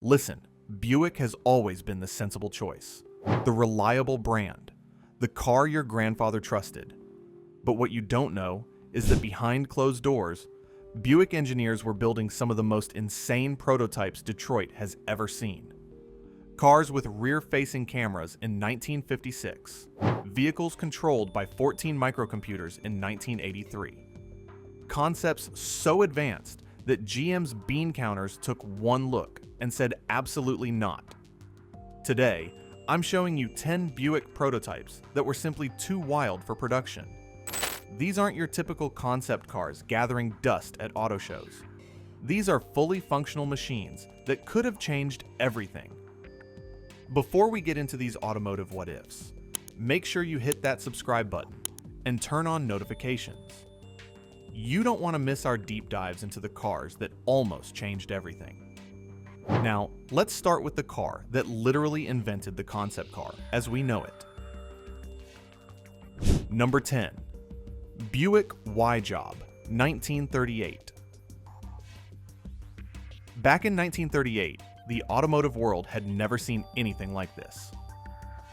Listen, Buick has always been the sensible choice, the reliable brand, the car your grandfather trusted. But what you don't know is that behind closed doors, Buick engineers were building some of the most insane prototypes Detroit has ever seen. Cars with rear-facing cameras in 1956, vehicles controlled by 14 microcomputers in 1983. Concepts so advanced that GM's bean counters took one look and said absolutely not. Today, I'm showing you 10 Buick prototypes that were simply too wild for production. These aren't your typical concept cars gathering dust at auto shows. These are fully functional machines that could have changed everything. Before we get into these automotive what-ifs, make sure you hit that subscribe button and turn on notifications. You don't want to miss our deep dives into the cars that almost changed everything. Now, let's start with the car that literally invented the concept car as we know it. Number 10. Buick Y-Job, 1938. Back in 1938, the automotive world had never seen anything like this.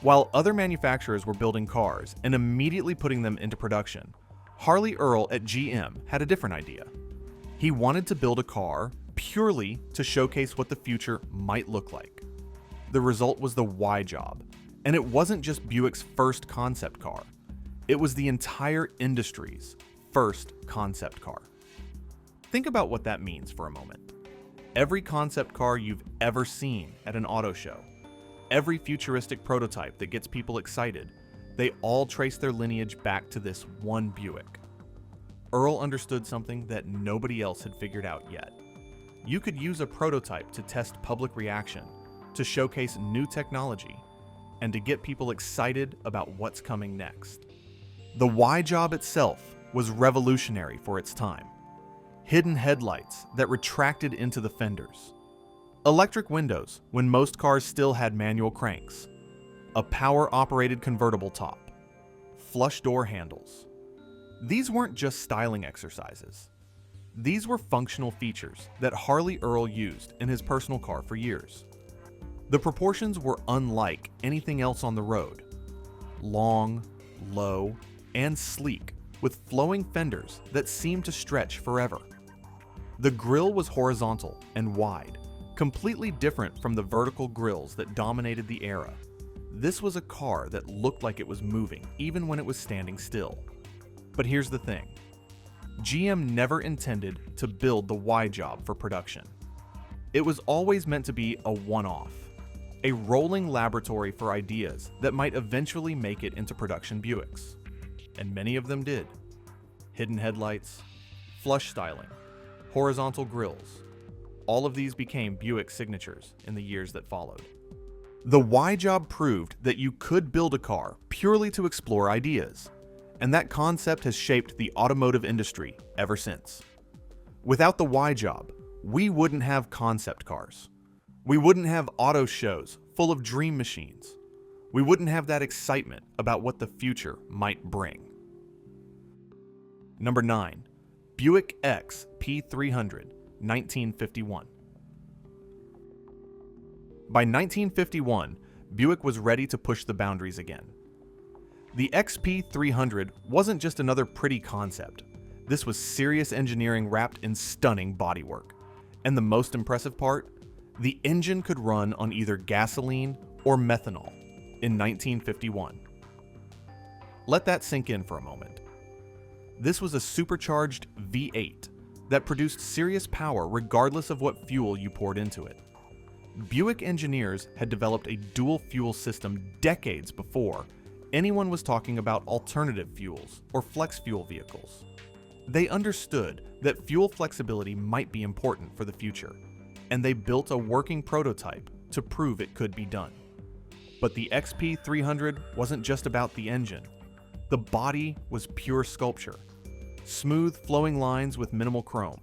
While other manufacturers were building cars and immediately putting them into production, Harley Earl at GM had a different idea. He wanted to build a car purely to showcase what the future might look like. The result was the Y-Job, and it wasn't just Buick's first concept car. It was the entire industry's first concept car. Think about what that means for a moment. Every concept car you've ever seen at an auto show, every futuristic prototype that gets people excited, they all trace their lineage back to this one Buick. Earl understood something that nobody else had figured out yet. You could use a prototype to test public reaction, to showcase new technology, and to get people excited about what's coming next. The Y-Job itself was revolutionary for its time. Hidden headlights that retracted into the fenders. Electric windows when most cars still had manual cranks. A power-operated convertible top. Flush door handles. These weren't just styling exercises. These were functional features that Harley Earl used in his personal car for years. The proportions were unlike anything else on the road. Long, low, and sleek, with flowing fenders that seemed to stretch forever. The grille was horizontal and wide, completely different from the vertical grilles that dominated the era. This was a car that looked like it was moving even when it was standing still. But here's the thing. GM never intended to build the Y-Job for production. It was always meant to be a one-off, a rolling laboratory for ideas that might eventually make it into production Buicks. And many of them did. Hidden headlights, flush styling, horizontal grilles. All of these became Buick signatures in the years that followed. The Y-Job proved that you could build a car purely to explore ideas, and that concept has shaped the automotive industry ever since. Without the Y-Job, we wouldn't have concept cars. We wouldn't have auto shows full of dream machines. We wouldn't have that excitement about what the future might bring. Number 9. Buick X P300, 1951. By 1951, Buick was ready to push the boundaries again. The XP300 wasn't just another pretty concept. This was serious engineering wrapped in stunning bodywork. And the most impressive part? The engine could run on either gasoline or methanol in 1951. Let that sink in for a moment. This was a supercharged V8 that produced serious power regardless of what fuel you poured into it. Buick engineers had developed a dual fuel system decades before anyone was talking about alternative fuels or flex fuel vehicles. They understood that fuel flexibility might be important for the future, and they built a working prototype to prove it could be done. But the XP300 wasn't just about the engine. The body was pure sculpture. Smooth flowing lines with minimal chrome.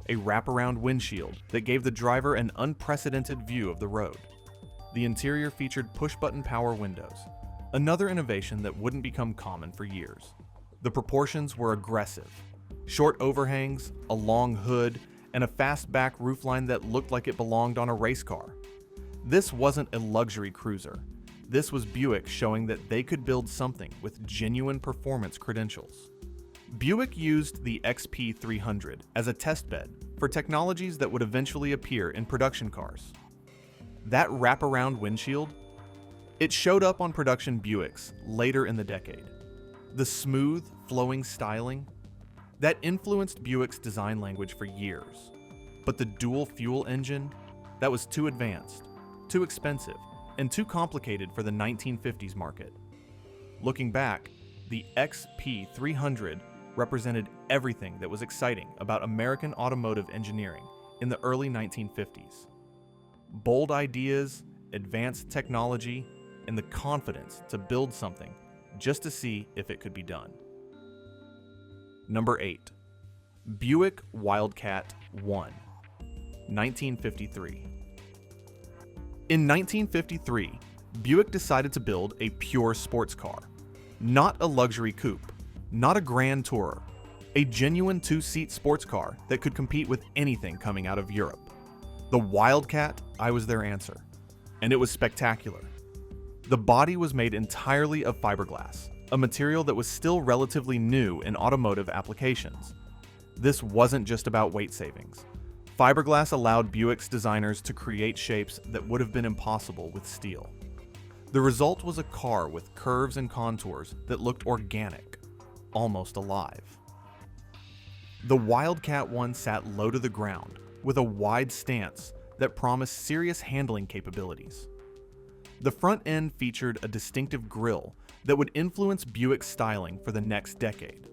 A wraparound windshield that gave the driver an unprecedented view of the road. The interior featured push-button power windows, another innovation that wouldn't become common for years. The proportions were aggressive. Short overhangs, a long hood, and a fastback roofline that looked like it belonged on a race car. This wasn't a luxury cruiser. This was Buick showing that they could build something with genuine performance credentials. Buick used the XP300 as a testbed for technologies that would eventually appear in production cars. That wraparound windshield? It showed up on production Buicks later in the decade. The smooth, flowing styling? That influenced Buick's design language for years. But the dual fuel engine? That was too advanced, too expensive, and too complicated for the 1950s market. Looking back, the XP300 represented everything that was exciting about American automotive engineering in the early 1950s. Bold ideas, advanced technology, and the confidence to build something just to see if it could be done. Number 8. Buick Wildcat I, 1953. In 1953, Buick decided to build a pure sports car, not a luxury coupe, not a grand tourer, a genuine two-seat sports car that could compete with anything coming out of Europe. The Wildcat I was their answer, and it was spectacular. The body was made entirely of fiberglass, a material that was still relatively new in automotive applications. This wasn't just about weight savings. Fiberglass allowed Buick's designers to create shapes that would have been impossible with steel. The result was a car with curves and contours that looked organic, almost alive. The Wildcat I sat low to the ground, with a wide stance that promised serious handling capabilities. The front end featured a distinctive grille that would influence Buick's styling for the next decade.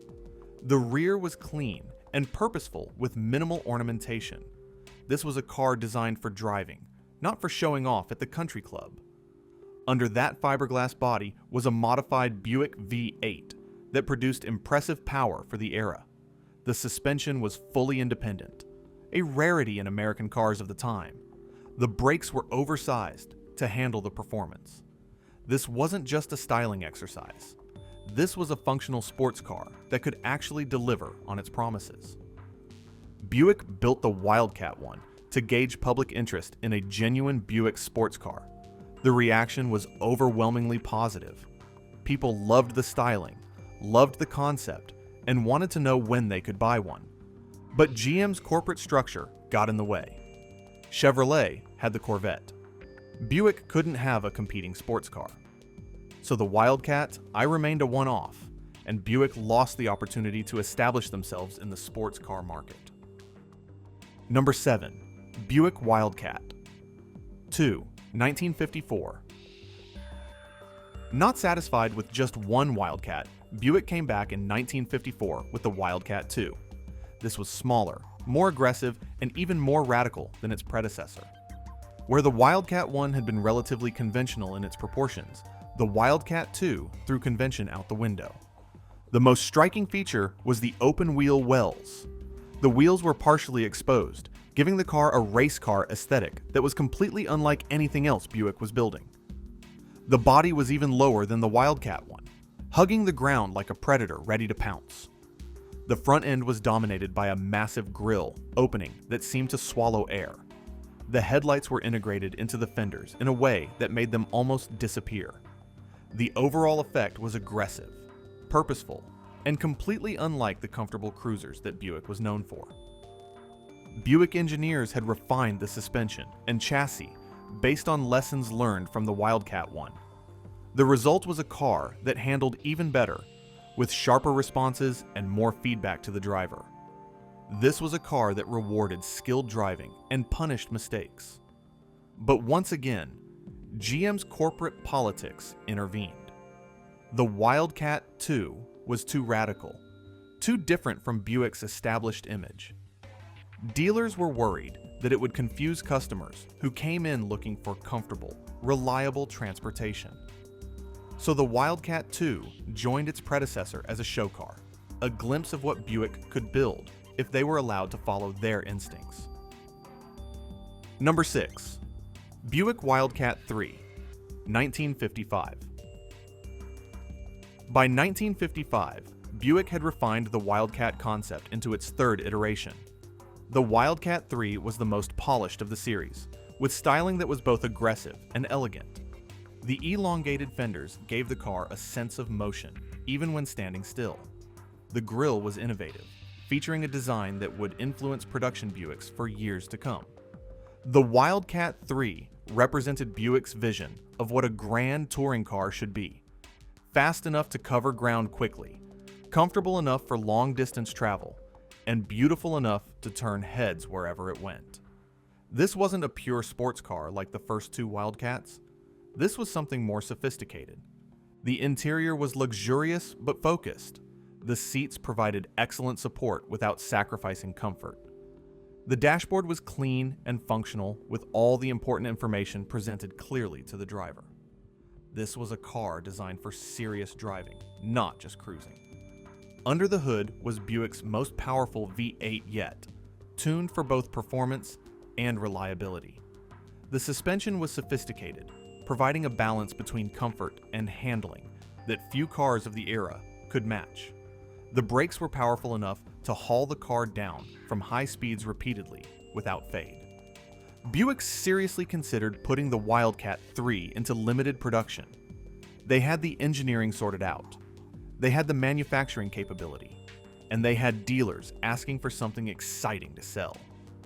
The rear was clean and purposeful with minimal ornamentation. This was a car designed for driving, not for showing off at the country club. Under that fiberglass body was a modified Buick V8 that produced impressive power for the era. The suspension was fully independent, a rarity in American cars of the time. The brakes were oversized to handle the performance. This wasn't just a styling exercise. This was a functional sports car that could actually deliver on its promises. Buick built the Wildcat I to gauge public interest in a genuine Buick sports car. The reaction was overwhelmingly positive. People loved the styling, loved the concept, and wanted to know when they could buy one. But GM's corporate structure got in the way. Chevrolet had the Corvette. Buick couldn't have a competing sports car. So the Wildcat I remained a one-off, and Buick lost the opportunity to establish themselves in the sports car market. Number 7. Buick Wildcat II, 1954. Not satisfied with just one Wildcat, Buick came back in 1954 with the Wildcat II. This was smaller, more aggressive, and even more radical than its predecessor. Where the Wildcat I had been relatively conventional in its proportions, the Wildcat II threw convention out the window. The most striking feature was the open-wheel wells. The wheels were partially exposed, giving the car a race car aesthetic that was completely unlike anything else Buick was building. The body was even lower than the Wildcat I, hugging the ground like a predator ready to pounce. The front end was dominated by a massive grille opening that seemed to swallow air. The headlights were integrated into the fenders in a way that made them almost disappear. The overall effect was aggressive, purposeful, and completely unlike the comfortable cruisers that Buick was known for. Buick engineers had refined the suspension and chassis based on lessons learned from the Wildcat I. The result was a car that handled even better, with sharper responses and more feedback to the driver. This was a car that rewarded skilled driving and punished mistakes. But once again, GM's corporate politics intervened. The Wildcat II was too radical, too different from Buick's established image. Dealers were worried that it would confuse customers who came in looking for comfortable, reliable transportation. So the Wildcat II joined its predecessor as a show car, a glimpse of what Buick could build if they were allowed to follow their instincts. Number 6. Buick Wildcat III, 1955. By 1955, Buick had refined the Wildcat concept into its third iteration. The Wildcat III was the most polished of the series, with styling that was both aggressive and elegant. The elongated fenders gave the car a sense of motion, even when standing still. The grille was innovative, featuring a design that would influence production Buicks for years to come. The Wildcat III represented Buick's vision of what a grand touring car should be. Fast enough to cover ground quickly, comfortable enough for long-distance travel, and beautiful enough to turn heads wherever it went. This wasn't a pure sports car like the first two Wildcats. This was something more sophisticated. The interior was luxurious but focused. The seats provided excellent support without sacrificing comfort. The dashboard was clean and functional, with all the important information presented clearly to the driver. This was a car designed for serious driving, not just cruising. Under the hood was Buick's most powerful V8 yet, tuned for both performance and reliability. The suspension was sophisticated, providing a balance between comfort and handling that few cars of the era could match. The brakes were powerful enough to haul the car down from high speeds repeatedly without fade. Buick seriously considered putting the Wildcat III into limited production. They had the engineering sorted out. They had the manufacturing capability. And they had dealers asking for something exciting to sell.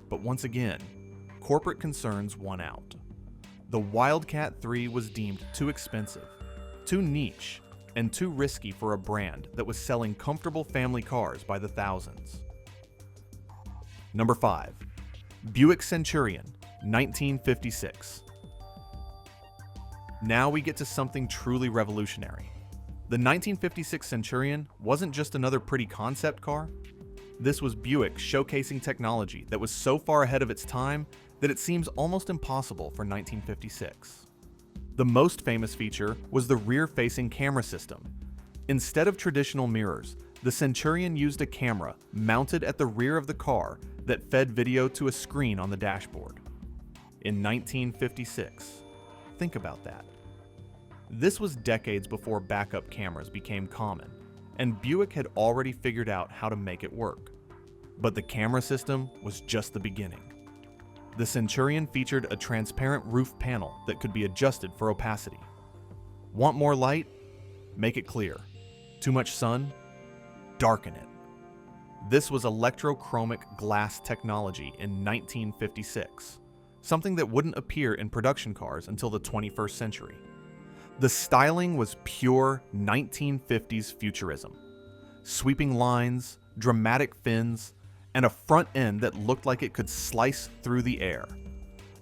But once again, corporate concerns won out. The Wildcat III was deemed too expensive, too niche, and too risky for a brand that was selling comfortable family cars by the thousands. Number 5. Buick Centurion, 1956. Now we get to something truly revolutionary. The 1956 Centurion wasn't just another pretty concept car. This was Buick showcasing technology that was so far ahead of its time that it seems almost impossible for 1956. The most famous feature was the rear-facing camera system. Instead of traditional mirrors, the Centurion used a camera mounted at the rear of the car that fed video to a screen on the dashboard. In 1956, think about that. This was decades before backup cameras became common, and Buick had already figured out how to make it work. But the camera system was just the beginning. The Centurion featured a transparent roof panel that could be adjusted for opacity. Want more light? Make it clear. Too much sun? Darken it. This was electrochromic glass technology in 1956, something that wouldn't appear in production cars until the 21st century. The styling was pure 1950s futurism. Sweeping lines, dramatic fins, and a front end that looked like it could slice through the air.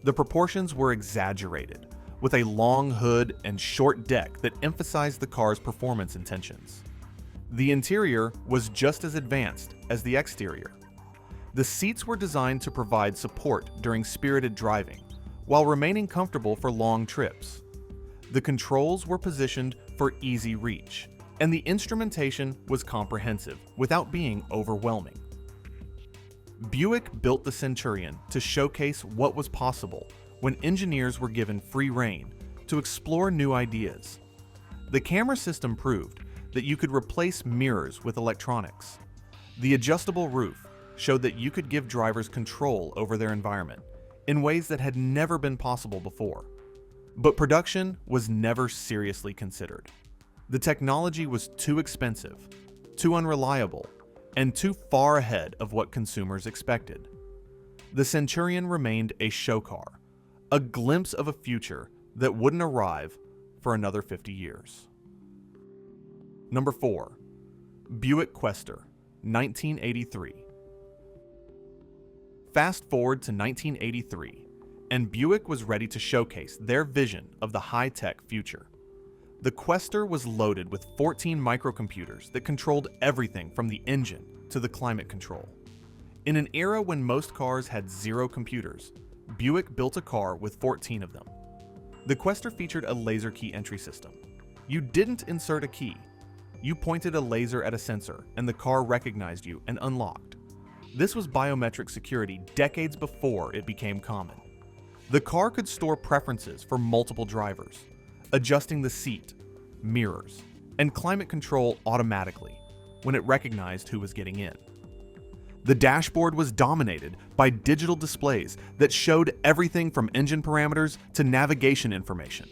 The proportions were exaggerated, with a long hood and short deck that emphasized the car's performance intentions. The interior was just as advanced as the exterior. The seats were designed to provide support during spirited driving, while remaining comfortable for long trips. The controls were positioned for easy reach, and the instrumentation was comprehensive without being overwhelming. Buick built the Centurion to showcase what was possible when engineers were given free rein to explore new ideas. The camera system proved that you could replace mirrors with electronics. The adjustable roof showed that you could give drivers control over their environment in ways that had never been possible before. But production was never seriously considered. The technology was too expensive, too unreliable, and too far ahead of what consumers expected. The Centurion remained a show car, a glimpse of a future that wouldn't arrive for another 50 years. Number 4. Buick Quester, 1983. Fast forward to 1983, and Buick was ready to showcase their vision of the high-tech future. The Quester was loaded with 14 microcomputers that controlled everything from the engine to the climate control. In an era when most cars had 0 computers, Buick built a car with 14 of them. The Quester featured a laser key entry system. You didn't insert a key. You pointed a laser at a sensor, and the car recognized you and unlocked. This was biometric security decades before it became common. The car could store preferences for multiple drivers, adjusting the seat, mirrors, and climate control automatically when it recognized who was getting in. The dashboard was dominated by digital displays that showed everything from engine parameters to navigation information.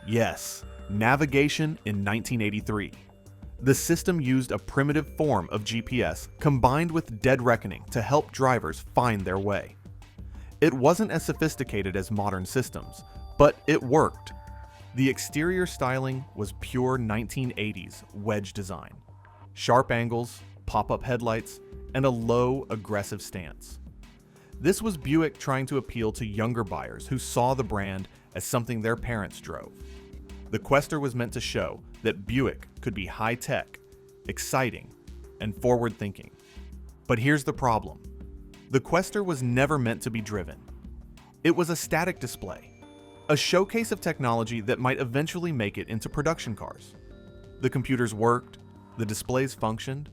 Yes, navigation in 1983. The system used a primitive form of GPS combined with dead reckoning to help drivers find their way. It wasn't as sophisticated as modern systems, but it worked. The exterior styling was pure 1980s wedge design. Sharp angles, pop-up headlights, and a low, aggressive stance. This was Buick trying to appeal to younger buyers who saw the brand as something their parents drove. The Quester was meant to show that Buick could be high-tech, exciting, and forward-thinking. But here's the problem. The Quester was never meant to be driven. It was a static display, a showcase of technology that might eventually make it into production cars. The computers worked, the displays functioned,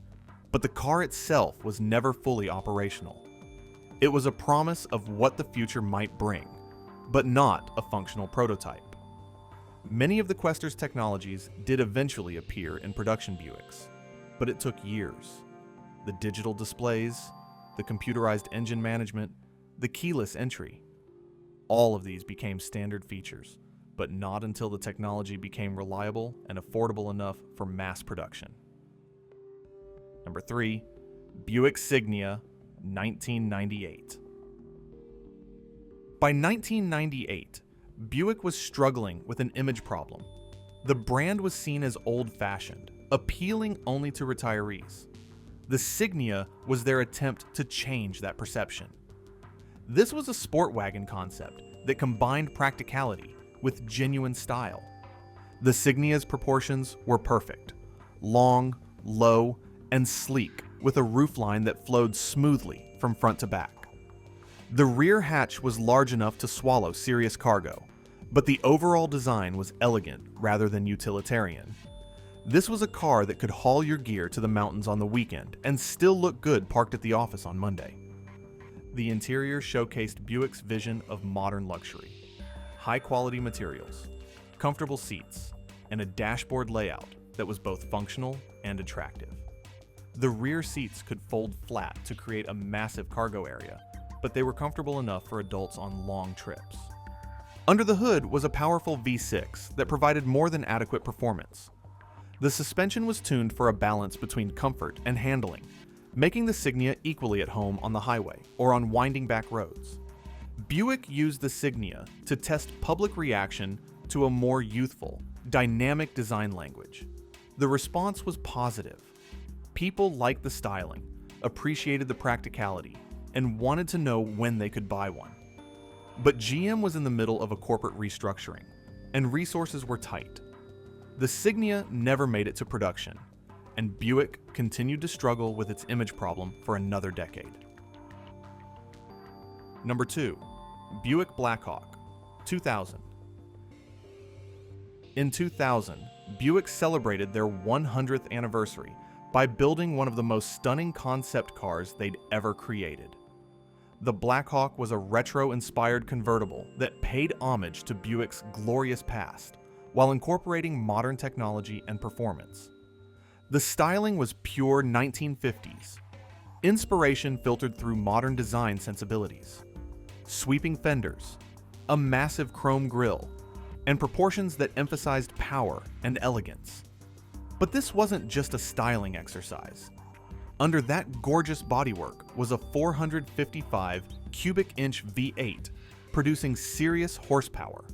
but the car itself was never fully operational. It was a promise of what the future might bring, but not a functional prototype. Many of the Quester's technologies did eventually appear in production Buicks, but it took years. The digital displays, the computerized engine management, the keyless entry. All of these became standard features, but not until the technology became reliable and affordable enough for mass production. Number 3, Buick Signia, 1998. By 1998, Buick was struggling with an image problem. The brand was seen as old-fashioned, appealing only to retirees. The Signia was their attempt to change that perception. This was a sport wagon concept that combined practicality with genuine style. The Signia's proportions were perfect, long, low, and sleek, with a roofline that flowed smoothly from front to back. The rear hatch was large enough to swallow serious cargo, but the overall design was elegant rather than utilitarian. This was a car that could haul your gear to the mountains on the weekend and still look good parked at the office on Monday. The interior showcased Buick's vision of modern luxury. High-quality materials, comfortable seats, and a dashboard layout that was both functional and attractive. The rear seats could fold flat to create a massive cargo area, but they were comfortable enough for adults on long trips. Under the hood was a powerful V6 that provided more than adequate performance. The suspension was tuned for a balance between comfort and handling, making the Signia equally at home on the highway or on winding back roads. Buick used the Signia to test public reaction to a more youthful, dynamic design language. The response was positive. People liked the styling, appreciated the practicality, and wanted to know when they could buy one. But GM was in the middle of a corporate restructuring, and resources were tight. The Signia never made it to production, and Buick continued to struggle with its image problem for another decade. Number 2, Buick Blackhawk, 2000. In 2000, Buick celebrated their 100th anniversary by building one of the most stunning concept cars they'd ever created. The Blackhawk was a retro-inspired convertible that paid homage to Buick's glorious past, while incorporating modern technology and performance. The styling was pure 1950s. Inspiration filtered through modern design sensibilities. Sweeping fenders, a massive chrome grille, and proportions that emphasized power and elegance. But this wasn't just a styling exercise. Under that gorgeous bodywork was a 455 cubic inch V8, producing serious horsepower.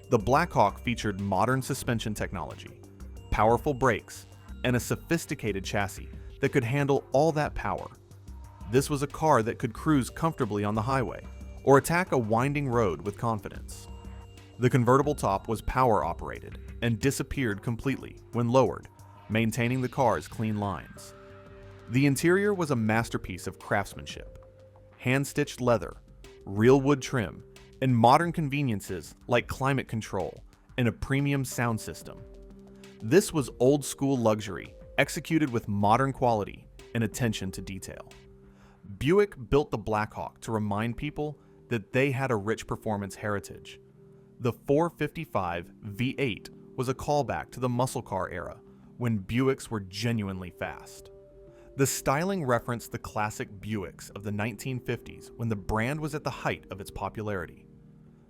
The Blackhawk featured modern suspension technology, powerful brakes, and a sophisticated chassis that could handle all that power. This was a car that could cruise comfortably on the highway or attack a winding road with confidence. The convertible top was power operated and disappeared completely when lowered, maintaining the car's clean lines. The interior was a masterpiece of craftsmanship. Hand-stitched leather, real wood trim, and modern conveniences like climate control and a premium sound system. This was old-school luxury, executed with modern quality and attention to detail. Buick built the Blackhawk to remind people that they had a rich performance heritage. The 455 V8 was a callback to the muscle car era, when Buicks were genuinely fast. The styling referenced the classic Buicks of the 1950s when the brand was at the height of its popularity.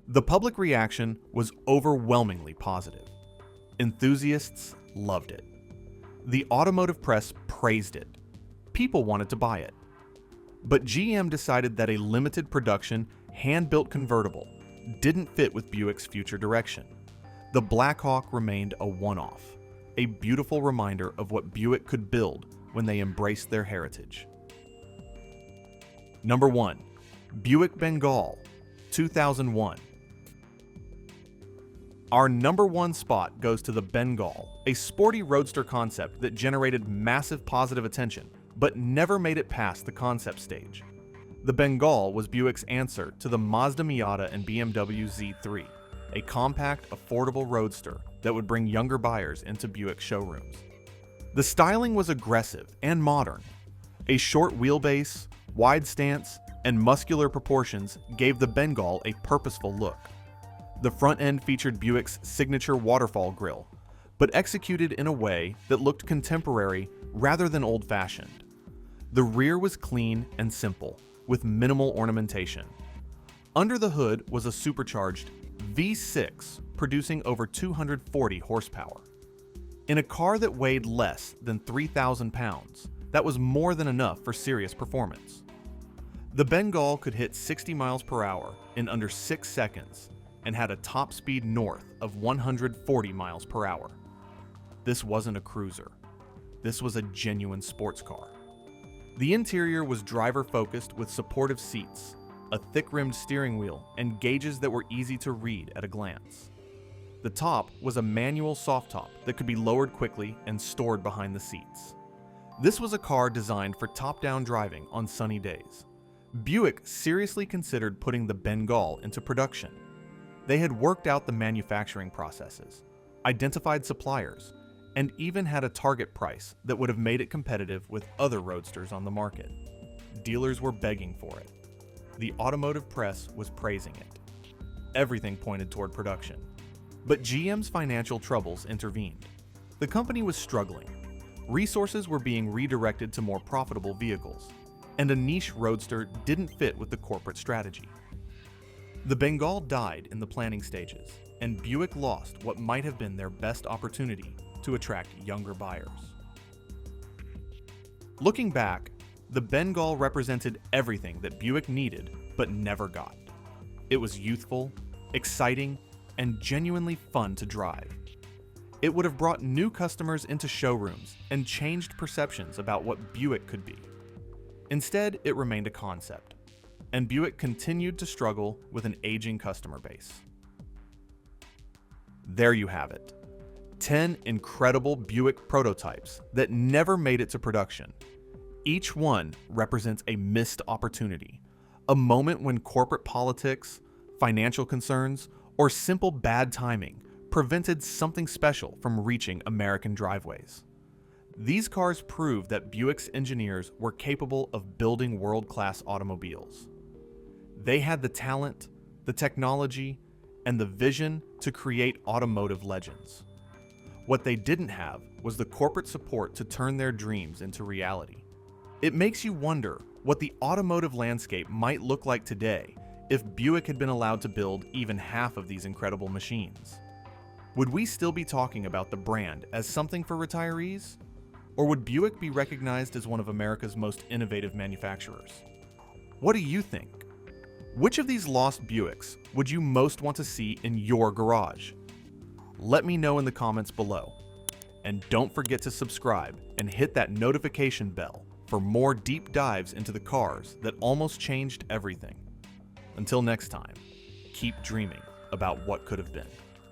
The public reaction was overwhelmingly positive. Enthusiasts loved it. The automotive press praised it. People wanted to buy it. But GM decided that a limited production, hand-built convertible didn't fit with Buick's future direction. The Blackhawk remained a one-off, a beautiful reminder of what Buick could build when they embraced their heritage. Number 1. Buick Bengal, 2001. Our number 1 spot goes to the Bengal, a sporty roadster concept that generated massive positive attention, but never made it past the concept stage. The Bengal was Buick's answer to the Mazda Miata and BMW Z3, a compact, affordable roadster that would bring younger buyers into Buick showrooms. The styling was aggressive and modern. A short wheelbase, wide stance, and muscular proportions gave the Bengal a purposeful look. The front end featured Buick's signature waterfall grille, but executed in a way that looked contemporary rather than old-fashioned. The rear was clean and simple, with minimal ornamentation. Under the hood was a supercharged V6 producing over 240 horsepower. In a car that weighed less than 3,000 pounds, that was more than enough for serious performance. The Bengal could hit 60 miles per hour in under 6 seconds and had a top speed north of 140 miles per hour. This wasn't a cruiser. This was a genuine sports car. The interior was driver-focused with supportive seats, a thick-rimmed steering wheel, and gauges that were easy to read at a glance. The top was a manual soft top that could be lowered quickly and stored behind the seats. This was a car designed for top-down driving on sunny days. Buick seriously considered putting the Bengal into production. They had worked out the manufacturing processes, identified suppliers, and even had a target price that would have made it competitive with other roadsters on the market. Dealers were begging for it. The automotive press was praising it. Everything pointed toward production. But GM's financial troubles intervened. The company was struggling. Resources were being redirected to more profitable vehicles, and a niche roadster didn't fit with the corporate strategy. The Bengal died in the planning stages, and Buick lost what might have been their best opportunity to attract younger buyers. Looking back, the Bengal represented everything that Buick needed but never got. It was youthful, exciting, and genuinely fun to drive. It would have brought new customers into showrooms and changed perceptions about what Buick could be. Instead, it remained a concept, and Buick continued to struggle with an aging customer base. There you have it. 10 incredible Buick prototypes that never made it to production. Each one represents a missed opportunity, a moment when corporate politics, financial concerns, or simple bad timing prevented something special from reaching American driveways. These cars prove that Buick's engineers were capable of building world-class automobiles. They had the talent, the technology, and the vision to create automotive legends. What they didn't have was the corporate support to turn their dreams into reality. It makes you wonder what the automotive landscape might look like today if Buick had been allowed to build even half of these incredible machines. Would we still be talking about the brand as something for retirees? Or would Buick be recognized as one of America's most innovative manufacturers? What do you think? Which of these lost Buicks would you most want to see in your garage? Let me know in the comments below. And don't forget to subscribe and hit that notification bell for more deep dives into the cars that almost changed everything. Until next time, keep dreaming about what could have been.